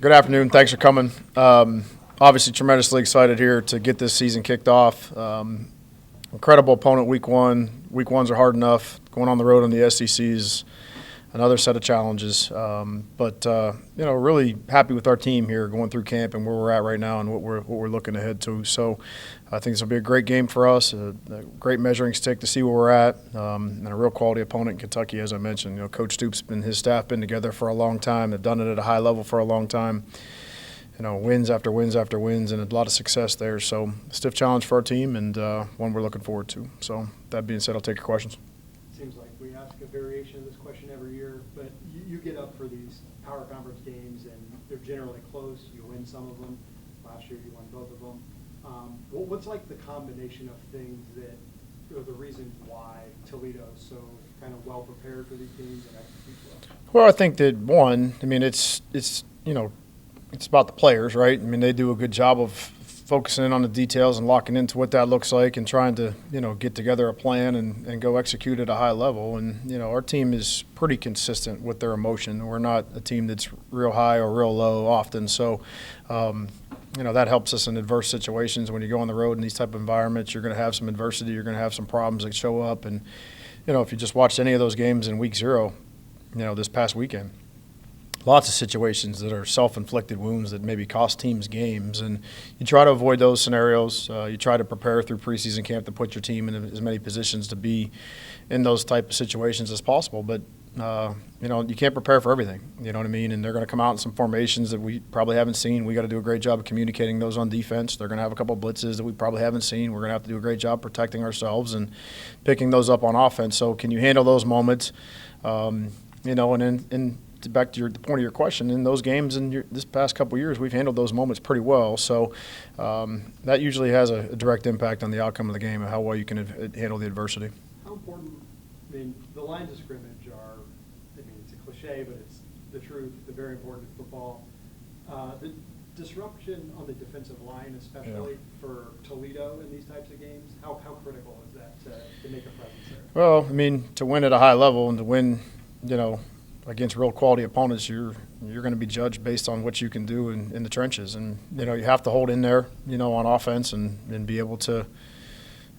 Good afternoon. Thanks for coming. Obviously, tremendously excited here to get this season kicked off. Incredible opponent week one. Week ones are hard enough. Going on the road on the SEC is another set of challenges. Really happy with our team here going through camp and where we're at right now and what we're looking ahead to. So I think this will be a great game for us, a great measuring stick to see where we're at, and a real quality opponent in Kentucky, as I mentioned. Coach Stoops and his staff been together for a long time. They've done it at a high level for a long time. Wins after wins after wins, and a lot of success there. So stiff challenge for our team, and one we're looking forward to. So that being said, I'll take your questions. Seems like we ask a variation of this question every year, but you get up for these power conference games, and they're generally close. You win some of them. Last year, you won both of them. What's like the combination of things that are the reasons why Toledo is so kind of well prepared for these games and executes well? Well, I think that it's about the players, right? They do a good job of focusing in on the details and locking into what that looks like and trying to, get together a plan and go execute at a high level. And, our team is pretty consistent with their emotion. We're not a team that's real high or real low often. So, that helps us in adverse situations. When you go on the road in these type of environments, you're going to have some adversity. You're going to have some problems that show up. And, if you just watched any of those games in week 0, this past weekend, lots of situations that are self-inflicted wounds that maybe cost teams games, and you try to avoid those scenarios. You try to prepare through preseason camp to put your team in as many positions to be in those type of situations as possible. But you can't prepare for everything. You know what I mean? And they're going to come out in some formations that we probably haven't seen. We got to do a great job of communicating those on defense. They're going to have a couple of blitzes that we probably haven't seen. We're going to have to do a great job protecting ourselves and picking those up on offense. So can you handle those moments? And then back to the point of your question, in those games in this past couple of years, we've handled those moments pretty well. So that usually has a direct impact on the outcome of the game and how well you can handle the adversity. How important, the lines of scrimmage are, it's a cliche, but it's the truth. They're very important in football. The disruption on the defensive line, especially for Toledo in these types of games, how critical is that to make a presence there? Well, to win at a high level and to win, against real quality opponents, you're going to be judged based on what you can do in the trenches. And, you have to hold in there, on offense and be able to,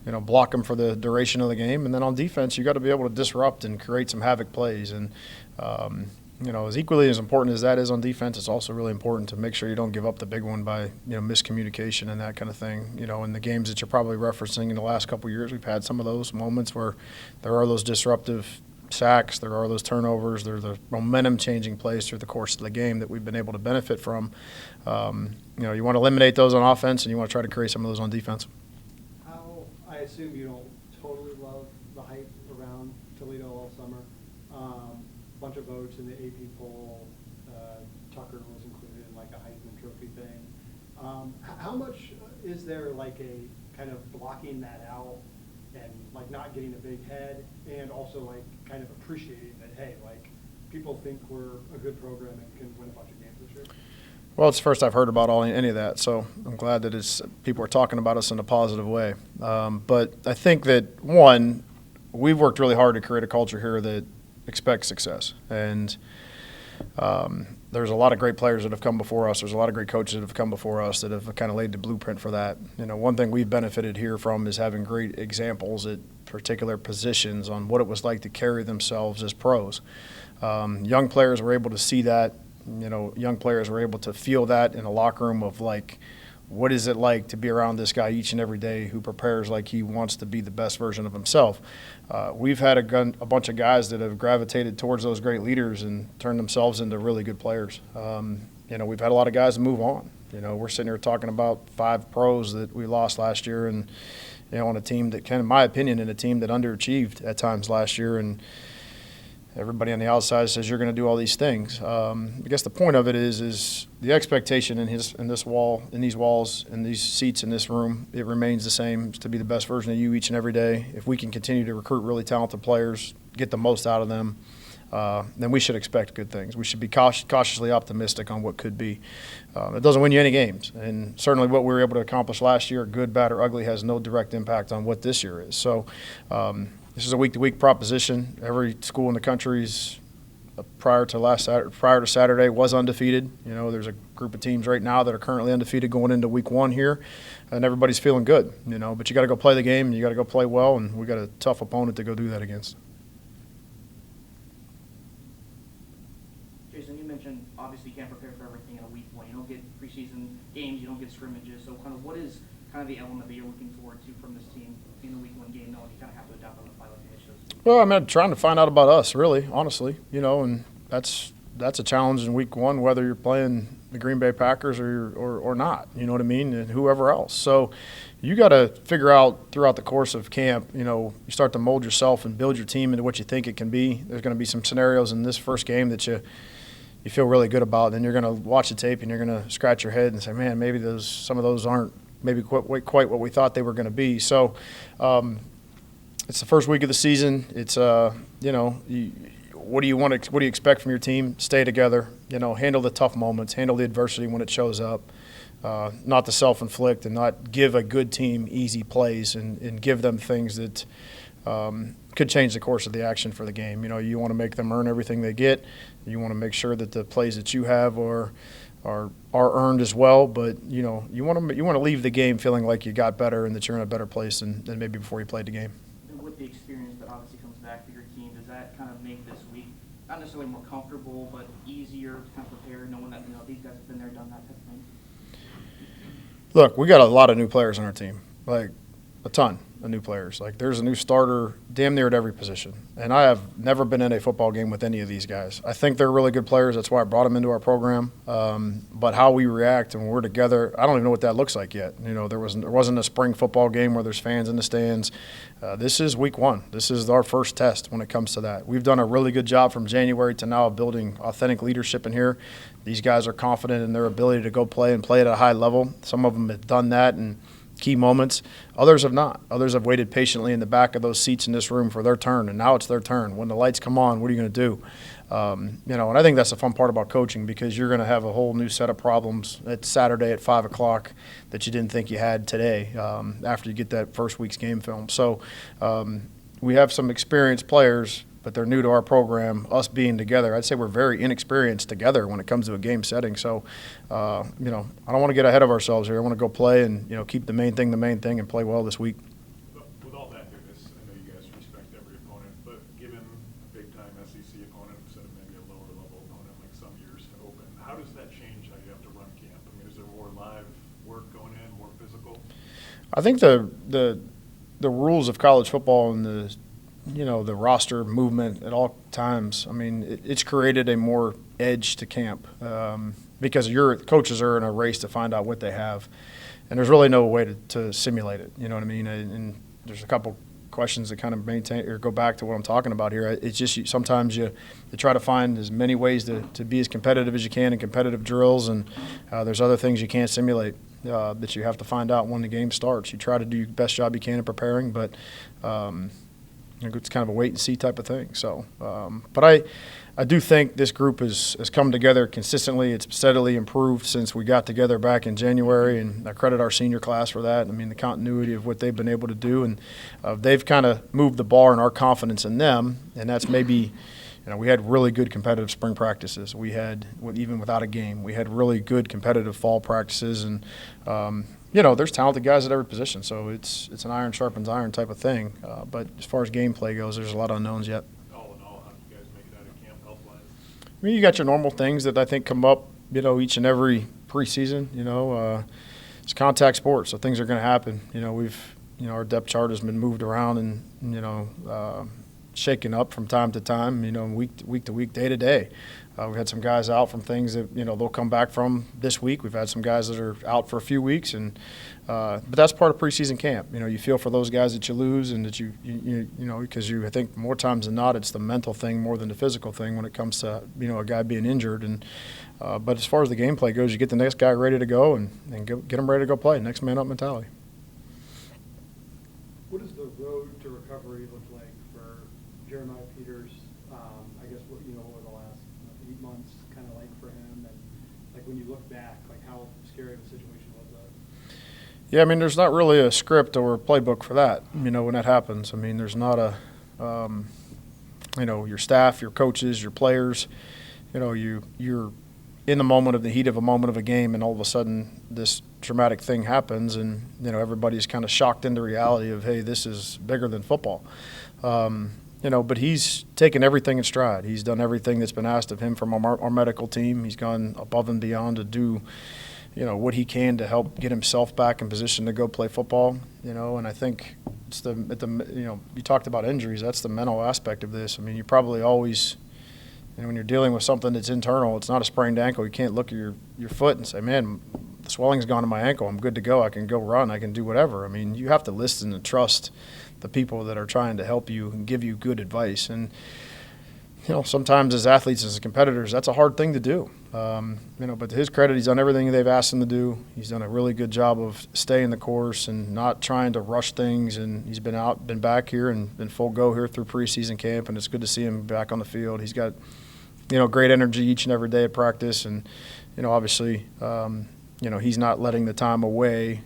block them for the duration of the game. And then on defense, you got to be able to disrupt and create some havoc plays. And, as equally as important as that is on defense, it's also really important to make sure you don't give up the big one by, miscommunication and that kind of thing. In the games that you're probably referencing in the last couple of years, we've had some of those moments where there are those disruptive sacks, there are those turnovers, there's the momentum-changing plays through the course of the game that we've been able to benefit from. You want to eliminate those on offense, and you want to try to create some of those on defense. I assume you don't totally love the hype around Toledo all summer. Bunch of votes in the AP poll. Tucker was included in like a Heisman Trophy thing. How much is there like a kind of blocking that out and like not getting a big head, and also like kind of appreciating that, hey, like people think we're a good program and can win a bunch of games this year? Well, it's the first I've heard about any of that, so I'm glad that people are talking about us in a positive way. But I think that, one, we've worked really hard to create a culture here that expects success. And there's a lot of great players that have come before us. There's a lot of great coaches that have come before us that have kind of laid the blueprint for that. One thing we've benefited here from is having great examples at particular positions on what it was like to carry themselves as pros. Young players were able to see that. Young players were able to feel that in a locker room of like, what is it like to be around this guy each and every day who prepares like he wants to be the best version of himself? We've had a bunch of guys that have gravitated towards those great leaders and turned themselves into really good players. We've had a lot of guys move on. We're sitting here talking about 5 pros that we lost last year, and on a team that, kind of, in my opinion, in a team that underachieved at times last year. And everybody on the outside says you're going to do all these things. I guess the point of it is the expectation in these walls, in these seats in this room, it remains the same. It's to be the best version of you each and every day. If we can continue to recruit really talented players, get the most out of them, then we should expect good things. We should be cautiously optimistic on what could be. It doesn't win you any games, and certainly what we were able to accomplish last year, good, bad, or ugly, has no direct impact on what this year is. So this is a week-to-week proposition. Every school in the country is prior to Saturday was undefeated. There's a group of teams right now that are currently undefeated going into week 1 here, and everybody's feeling good. But you got to go play the game, you got to go play well, and we got a tough opponent to go do that against. Jason, you mentioned obviously you can't prepare for everything in a week 1. You don't get preseason games, you don't get scrimmages. So kind of what is kind of the element that you're looking forward to from this team in the week 1 game, knowing you kind of have to adapt on the fly like the head shows? Well, I'm trying to find out about us, really, honestly, and that's a challenge in week 1, whether you're playing the Green Bay Packers or not, you know what I mean, and whoever else. So you got to figure out throughout the course of camp, you start to mold yourself and build your team into what you think it can be. There's going to be some scenarios in this first game that you feel really good about, and then you're going to watch the tape and you're going to scratch your head and say, man, maybe some of those aren't maybe quite what we thought they were going to be. So it's the first week of the season. It's what do you expect from your team? Stay together. Handle the tough moments. Handle the adversity when it shows up. Not to self-inflict and not give a good team easy plays and give them things that could change the course of the action for the game. You want to make them earn everything they get. You want to make sure that the plays that you have are earned as well. But you want to leave the game feeling like you got better and that you're in a better place than maybe before you played the game. And with the experience that obviously comes back for your team, does that kind of make this week not necessarily more comfortable, but easier to kind of prepare, knowing that these guys have been there, done that type of thing? Look, we got a lot of new players on our team, like a ton of new players. Like there's a new starter damn near at every position. And I have never been in a football game with any of these guys. I think they're really good players. That's why I brought them into our program. But how we react and when we're together, I don't even know what that looks like yet. There wasn't a spring football game where there's fans in the stands. This is week 1. This is our first test when it comes to that. We've done a really good job from January to now of building authentic leadership in here. These guys are confident in their ability to go play and play at a high level. Some of them have done that in key moments. Others have not. Others have waited patiently in the back of those seats in this room for their turn, and now it's their turn. When the lights come on, what are you going to do? And I think that's the fun part about coaching, because you're going to have a whole new set of problems at Saturday at 5 o'clock that you didn't think you had today after you get that first week's game film. So we have some experienced players, but they're new to our program. Us being together, I'd say we're very inexperienced together when it comes to a game setting. So, I don't want to get ahead of ourselves here. I want to go play and, keep the main thing and play well this week. With all that goodness, I know you guys respect every opponent, but given a big-time SEC opponent instead of maybe a lower-level opponent like some years to open, how does that change how you have to run camp? I mean, is there more live work going in, more physical? I think the rules of college football and the roster movement at all times, I mean, it's created a more edge to camp because your coaches are in a race to find out what they have, and there's really no way to simulate it. You know what I mean? And there's a couple questions that kind of maintain or go back to what I'm talking about here. It's just sometimes you try to find as many ways to be as competitive as you can in competitive drills, and there's other things you can't simulate that you have to find out when the game starts. You try to do the best job you can in preparing, but it's kind of a wait and see type of thing. So, but I do think this group has come together consistently. It's steadily improved since we got together back in January, and I credit our senior class for that. I mean, the continuity of what they've been able to do, and they've kind of moved the bar in our confidence in them, and that's maybe – we had really good competitive spring practices. We had, even without a game, we had really good competitive fall practices, and there's talented guys at every position, so it's an iron sharpens iron type of thing. But as far as gameplay goes, there's a lot of unknowns yet. All in all, how do you guys make it out of camp health-wise? I mean, you got your normal things that I think come up, each and every preseason. It's contact sports, so things are going to happen. Our depth chart has been moved around and shaken up from time to time, week to week, day to day. We've had some guys out from things that, they'll come back from this week. We've had some guys that are out for a few weeks, but that's part of preseason camp. You feel for those guys that you lose, and that because I think more times than not, it's the mental thing more than the physical thing when it comes to, a guy being injured. And but as far as the gameplay goes, you get the next guy ready to go and get him ready to go play. Next man up mentality. What does the road to recovery look like for Jeremiah Peters? I guess what were the last 8 months kind of like for him, and like when you look back, like how scary of a situation was that? Yeah, I mean, there's not really a script or a playbook for that. When that happens, I mean, there's not a your staff, your coaches, your players. You're in the moment of the heat of a moment of a game, and all of a sudden this traumatic thing happens, and everybody's kind of shocked into reality of, hey, this is bigger than football. But he's taken everything in stride. He's done everything that's been asked of him from our medical team. He's gone above and beyond to do what he can to help get himself back in position to go play football. And I think it's you talked about injuries. That's the mental aspect of this. I mean, you probably always, when you're dealing with something that's internal, it's not a sprained ankle. You can't look at your foot and say, man, the swelling's gone to my ankle. I'm good to go. I can go run. I can do whatever. I mean, you have to listen and trust the people that are trying to help you and give you good advice. And, sometimes as athletes, as competitors, that's a hard thing to do. But to his credit, he's done everything they've asked him to do. He's done a really good job of staying the course and not trying to rush things. And he's been back here and been full go here through preseason camp. And it's good to see him back on the field. He's got, great energy each and every day at practice. And, obviously, he's not letting the time away,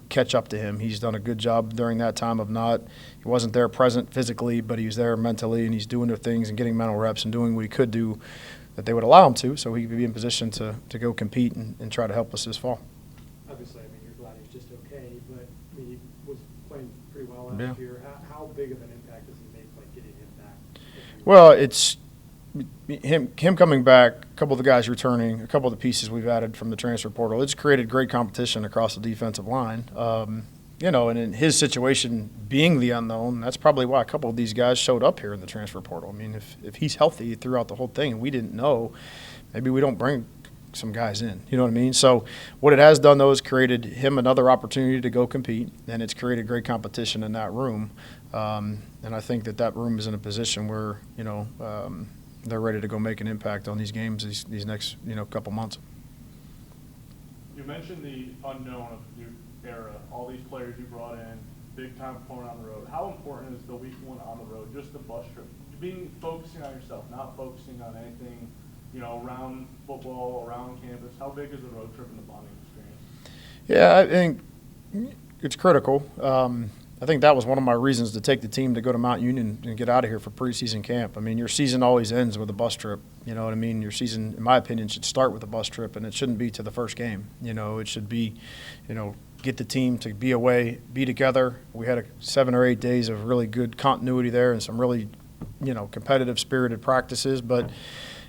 catch up to him. He's done a good job during that time of he wasn't there present physically, but he was there mentally, and he's doing the things and getting mental reps and doing what he could do that they would allow him to, so he could be in position to go compete and try to help us this fall. Obviously, you're glad he's just okay, but he was playing pretty well last year. How big of an impact does he make, getting him back? Well, it's him coming back, a couple of the guys returning, a couple of the pieces we've added from the transfer portal. It's created great competition across the defensive line. And in his situation being the unknown, that's probably why a couple of these guys showed up here in the transfer portal. I mean, if he's healthy throughout the whole thing and we didn't know, maybe we don't bring some guys in. You know what I mean? So what it has done, though, is created him another opportunity to go compete, and it's created great competition in that room. And I think that room is in a position where, they're ready to go make an impact on these games these next, couple months. You mentioned the unknown of the new era, all these players you brought in, big-time opponent on the road. How important is the week one on the road, just the bus trip? Focusing on yourself, not focusing on anything, around football, around campus. How big is the road trip and the bonding experience? Yeah, I think it's critical. I think that was one of my reasons to take the team to go to Mount Union and get out of here for preseason camp. I mean, your season always ends with a bus trip. You know what I mean? Your season, in my opinion, should start with a bus trip, and it shouldn't be to the first game. It should be, get the team to be away, be together. We had 7 or 8 days of really good continuity there and some really, competitive, spirited practices. But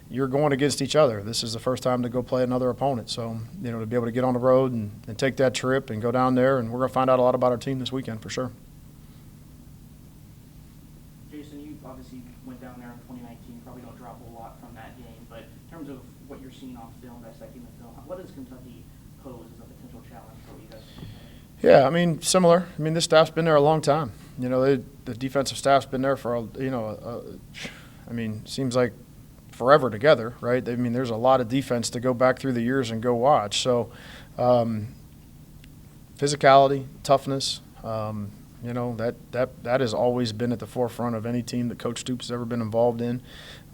you're going against each other. This is the first time to go play another opponent. So, to be able to get on the road and take that trip and go down there, and we're going to find out a lot about our team this weekend for sure. Jason, you obviously went down there in 2019, probably don't drop a lot from that game, but in terms of what you're seeing on film, dissecting the film, what does Kentucky pose as a potential challenge for you guys? Yeah, I mean, similar. I mean, this staff's been there a long time. The defensive staff's been there for, seems like forever together, right? I mean, there's a lot of defense to go back through the years and go watch. So, physicality, toughness, that has always been at the forefront of any team that Coach Stoops has ever been involved in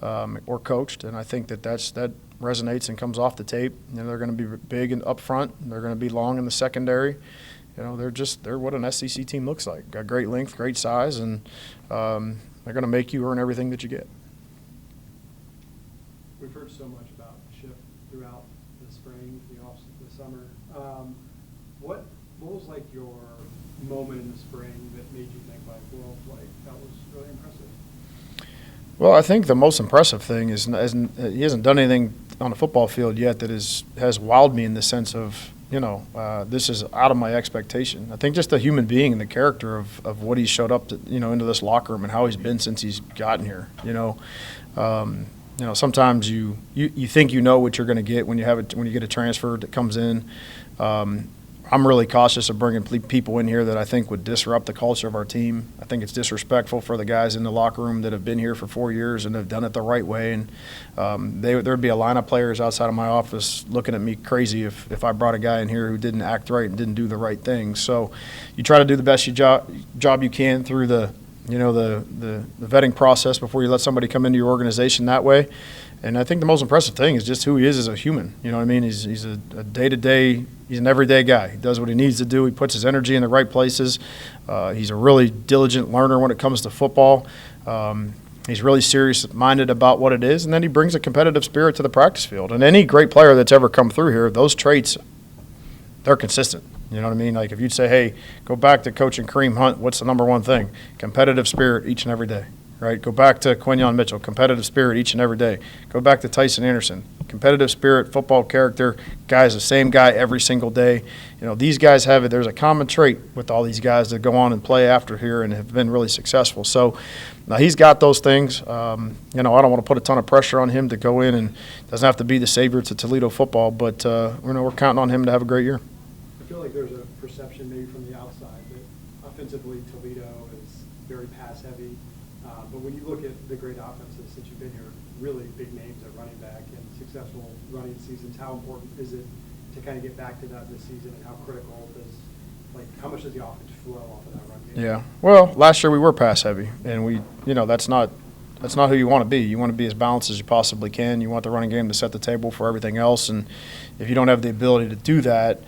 or coached. And I think that resonates and comes off the tape. They're going to be big and up front. They're going to be long in the secondary. They're what an SEC team looks like. Got great length, great size, and they're going to make you earn everything that you get. We've heard so much about shift throughout the spring, the summer. What was your moment in the spring that made you think that was really impressive? Well, I think the most impressive thing is he hasn't done anything on the football field yet that has wowed me in the sense of this is out of my expectation. I think just the human being and the character of what he's showed up to, into this locker room and how he's been since he's gotten here. Sometimes you think what you're going to get when you get a transfer that comes in. I'm really cautious of bringing people in here that I think would disrupt the culture of our team. I think it's disrespectful for the guys in the locker room that have been here for 4 years and have done it the right way. And there'd be a line of players outside of my office looking at me crazy if I brought a guy in here who didn't act right and didn't do the right thing. So you try to do the best job you can through the vetting process before you let somebody come into your organization that way. And I think the most impressive thing is just who he is as a human. You know what I mean? He's a day-to-day, he's an everyday guy. He does what he needs to do. He puts his energy in the right places. He's a really diligent learner when it comes to football. He's really serious-minded about what it is, and then he brings a competitive spirit to the practice field. And any great player that's ever come through here, those traits, they're consistent. You know what I mean? Like if you'd say, hey, go back to coaching Kareem Hunt, what's the number one thing? Competitive spirit each and every day, right? Go back to Quinyon Mitchell, competitive spirit each and every day. Go back to Tyson Anderson, competitive spirit, football character, guy's the same guy every single day. You know, these guys have it. There's a common trait with all these guys that go on and play after here and have been really successful. So now he's got those things. You know, I don't want to put a ton of pressure on him to go in, and doesn't have to be the savior to Toledo football, but you know, we're counting on him to have a great year. I feel like there's a perception maybe from the outside that offensively Toledo is very pass heavy. But when you look at the great offenses since you've been here, really big names at running back and successful running seasons, how important is it to kind of get back to that this season, and how critical how much does the offense flow off of that run game? Yeah. Well, last year we were pass heavy, and you know, that's not who you want to be. You want to be as balanced as you possibly can. You want the running game to set the table for everything else, and if you don't have the ability to do that,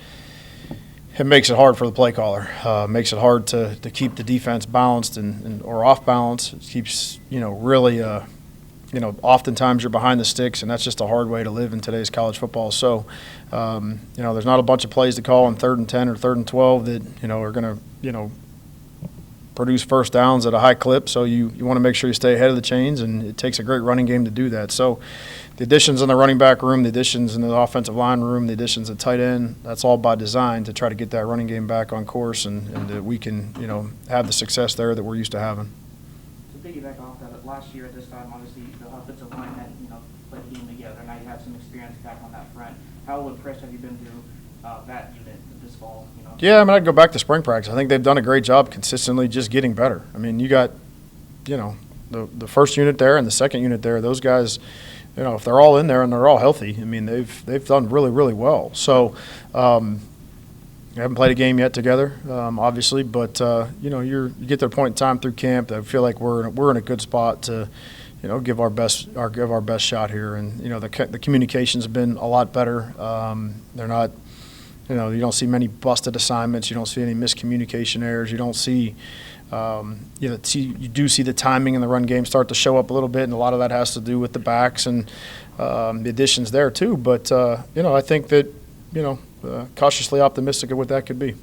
it makes it hard for the play caller. Makes it hard to keep the defense balanced or off balance. It keeps, you know, really, you know, oftentimes you're behind the sticks, and that's just a hard way to live in today's college football. So, you know, there's not a bunch of plays to call on 3rd and 10 or 3rd and 12 that, you know, are going to, you know, produce first downs at a high clip. So you want to make sure you stay ahead of the chains, and it takes a great running game to do that. So the additions in the running back room, the additions in the offensive line room, the additions at tight end, that's all by design to try to get that running game back on course, and that we can, you know, have the success there that we're used to having. To piggyback off that, last year at this time, obviously the offensive line had, you know, played the game together. Now you have some experience back on that front. How impressed have you been through that unit this fall? You know? Yeah, I mean, I'd go back to spring practice. I think they've done a great job consistently just getting better. I mean, you got, you know, the first unit there and the second unit there. Those guys, you know, if they're all in there and they're all healthy, I mean, they've done really, really well. So, we haven't played a game yet together, obviously, but you know, you get to a point in time through camp that I feel like we're in a good spot to, you know, give our best shot here. And you know, the communication's been a lot better. They're not, you know, you don't see many busted assignments. You don't see any miscommunication errors. You don't see. You do see the timing in the run game start to show up a little bit, and a lot of that has to do with the backs and the additions there too. But you know, I think that, you know, cautiously optimistic of what that could be.